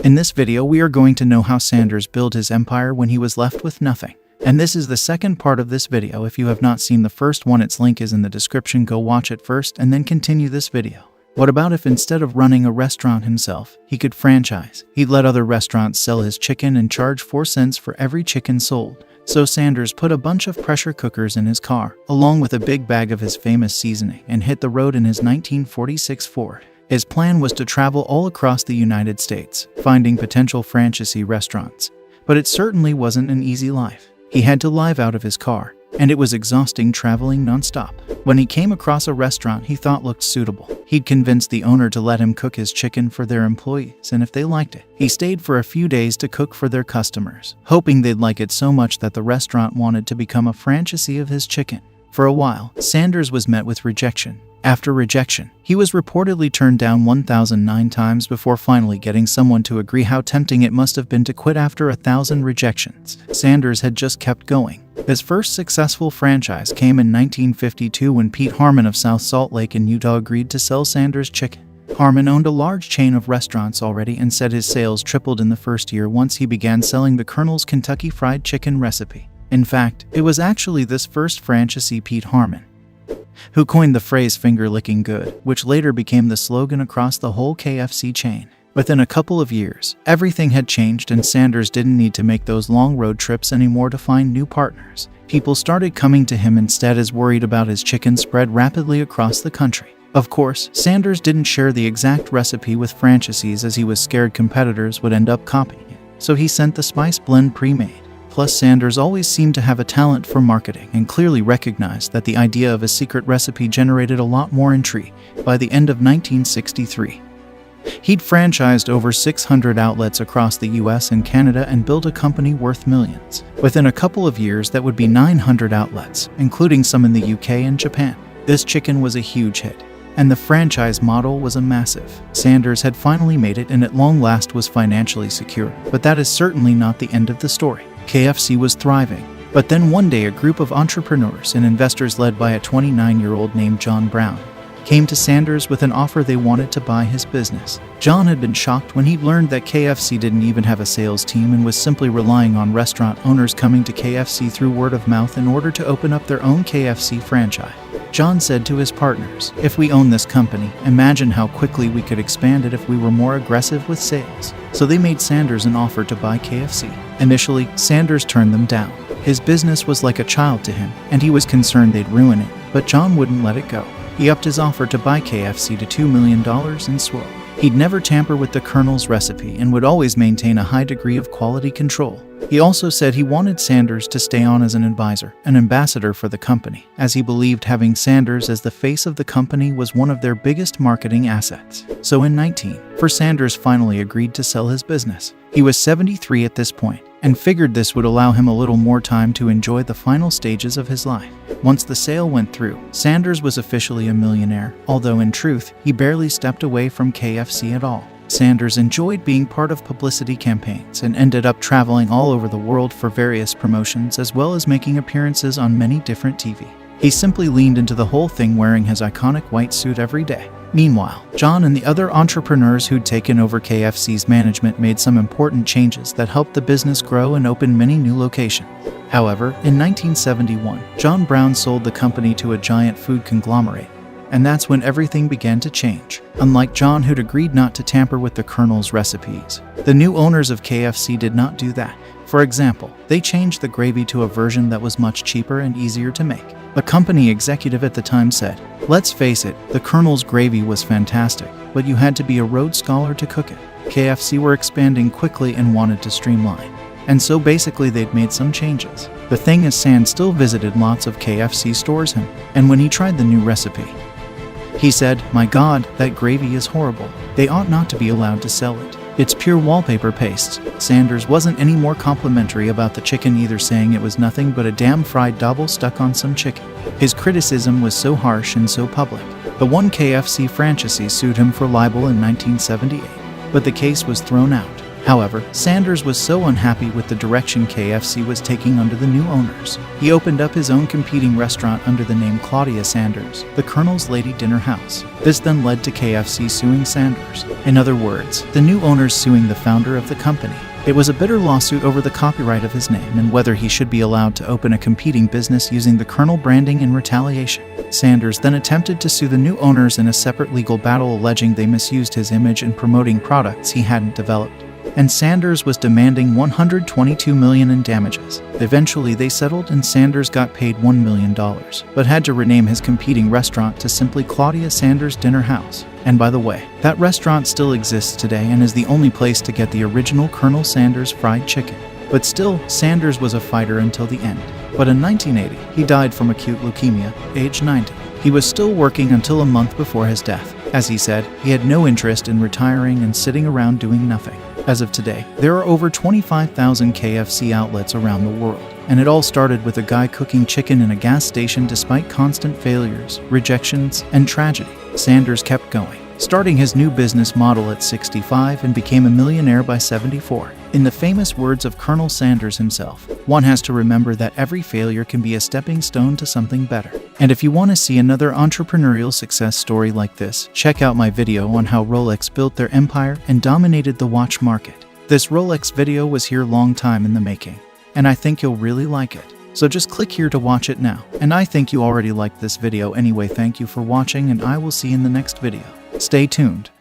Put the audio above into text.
In this video, we are going to know how Sanders built his empire when he was left with nothing. And this is the second part of this video. If you have not seen the first one, its link is in the description. Go watch it first and then continue this video. What about if instead of running a restaurant himself, he could franchise? He'd let other restaurants sell his chicken and charge 4 cents for every chicken sold. So Sanders put a bunch of pressure cookers in his car, along with a big bag of his famous seasoning, and hit the road in his 1946 Ford. His plan was to travel all across the United States, finding potential franchisee restaurants. But it certainly wasn't an easy life. He had to live out of his car, and it was exhausting traveling nonstop. When he came across a restaurant he thought looked suitable, he'd convinced the owner to let him cook his chicken for their employees, and if they liked it, he stayed for a few days to cook for their customers, hoping they'd like it so much that the restaurant wanted to become a franchisee of his chicken. For a while, Sanders was met with rejection. After rejection, he was reportedly turned down 1,009 times before finally getting someone to agree. How tempting it must have been to quit after 1,000 rejections. Sanders had just kept going. His first successful franchise came in 1952 when Pete Harmon of South Salt Lake in Utah agreed to sell Sanders chicken. Harmon owned a large chain of restaurants already and said his sales tripled in the first year once he began selling the Colonel's Kentucky Fried Chicken recipe. In fact, it was actually this first franchisee, Pete Harmon, who coined the phrase "finger-licking good," which later became the slogan across the whole KFC chain. Within a couple of years, everything had changed and Sanders didn't need to make those long road trips anymore to find new partners. People started coming to him instead, as worried about his chicken spread rapidly across the country. Of course, Sanders didn't share the exact recipe with franchisees as he was scared competitors would end up copying it, so he sent the spice blend pre-made. Plus, Sanders always seemed to have a talent for marketing and clearly recognized that the idea of a secret recipe generated a lot more intrigue. By the end of 1963, he'd franchised over 600 outlets across the US and Canada and built a company worth millions. Within a couple of years, that would be 900 outlets, including some in the UK and Japan. This chicken was a huge hit, and the franchise model was a massive. Sanders had finally made it and at long last was financially secure. But that is certainly not the end of the story. KFC was thriving. But then one day, a group of entrepreneurs and investors led by a 29-year-old named John Brown came to Sanders with an offer. They wanted to buy his business. John had been shocked when he learned that KFC didn't even have a sales team and was simply relying on restaurant owners coming to KFC through word of mouth in order to open up their own KFC franchise. John said to his partners, "If we own this company, imagine how quickly we could expand it if we were more aggressive with sales." So they made Sanders an offer to buy KFC. Initially, Sanders turned them down. His business was like a child to him, and he was concerned they'd ruin it, but John wouldn't let it go. He upped his offer to buy KFC to $2 million and swore he'd never tamper with the Colonel's recipe and would always maintain a high degree of quality control. He also said he wanted Sanders to stay on as an advisor, an ambassador for the company, as he believed having Sanders as the face of the company was one of their biggest marketing assets. So in 1994, Sanders finally agreed to sell his business. He was 73 at this point, and figured this would allow him a little more time to enjoy the final stages of his life. Once the sale went through, Sanders was officially a millionaire, although in truth, he barely stepped away from KFC at all. Sanders enjoyed being part of publicity campaigns and ended up traveling all over the world for various promotions, as well as making appearances on many different TV. He simply leaned into the whole thing, wearing his iconic white suit every day. Meanwhile, John and the other entrepreneurs who'd taken over KFC's management made some important changes that helped the business grow and open many new locations. However, in 1971, John Brown sold the company to a giant food conglomerate, and that's when everything began to change. Unlike John, who'd agreed not to tamper with the Colonel's recipes, the new owners of KFC did not do that. For example, they changed the gravy to a version that was much cheaper and easier to make. A company executive at the time said, "Let's face it, the Colonel's gravy was fantastic, but you had to be a Rhodes Scholar to cook it." KFC were expanding quickly and wanted to streamline, and so basically they'd made some changes. The thing is, Sand still visited lots of KFC stores, and when he tried the new recipe, he said, "My God, that gravy is horrible. They ought not to be allowed to sell it. It's pure wallpaper paste." Sanders wasn't any more complimentary about the chicken either, saying it was nothing but a damn fried double stuck on some chicken. His criticism was so harsh and so public. The one KFC franchisee sued him for libel in 1978, but the case was thrown out. However, Sanders was so unhappy with the direction KFC was taking under the new owners. He opened up his own competing restaurant under the name Claudia Sanders, the Colonel's Lady Dinner House. This then led to KFC suing Sanders. In other words, the new owners suing the founder of the company. It was a bitter lawsuit over the copyright of his name and whether he should be allowed to open a competing business using the Colonel branding in retaliation. Sanders then attempted to sue the new owners in a separate legal battle alleging they misused his image in promoting products he hadn't developed. And Sanders was demanding $122 million in damages. Eventually they settled and Sanders got paid $1 million, but had to rename his competing restaurant to simply Claudia Sanders Dinner House. And by the way, that restaurant still exists today and is the only place to get the original Colonel Sanders fried chicken. But still, Sanders was a fighter until the end. But in 1980, he died from acute leukemia, age 90. He was still working until a month before his death. As he said, he had no interest in retiring and sitting around doing nothing. As of today, there are over 25,000 KFC outlets around the world. And it all started with a guy cooking chicken in a gas station despite constant failures, rejections, and tragedy. Sanders kept going, starting his new business model at 65 and became a millionaire by 74. In the famous words of Colonel Sanders himself, one has to remember that every failure can be a stepping stone to something better. And if you want to see another entrepreneurial success story like this, check out my video on how Rolex built their empire and dominated the watch market. This Rolex video was here long time in the making, and I think you'll really like it. So just click here to watch it now. And I think you already liked this video anyway. Thank you for watching and I will see you in the next video. Stay tuned.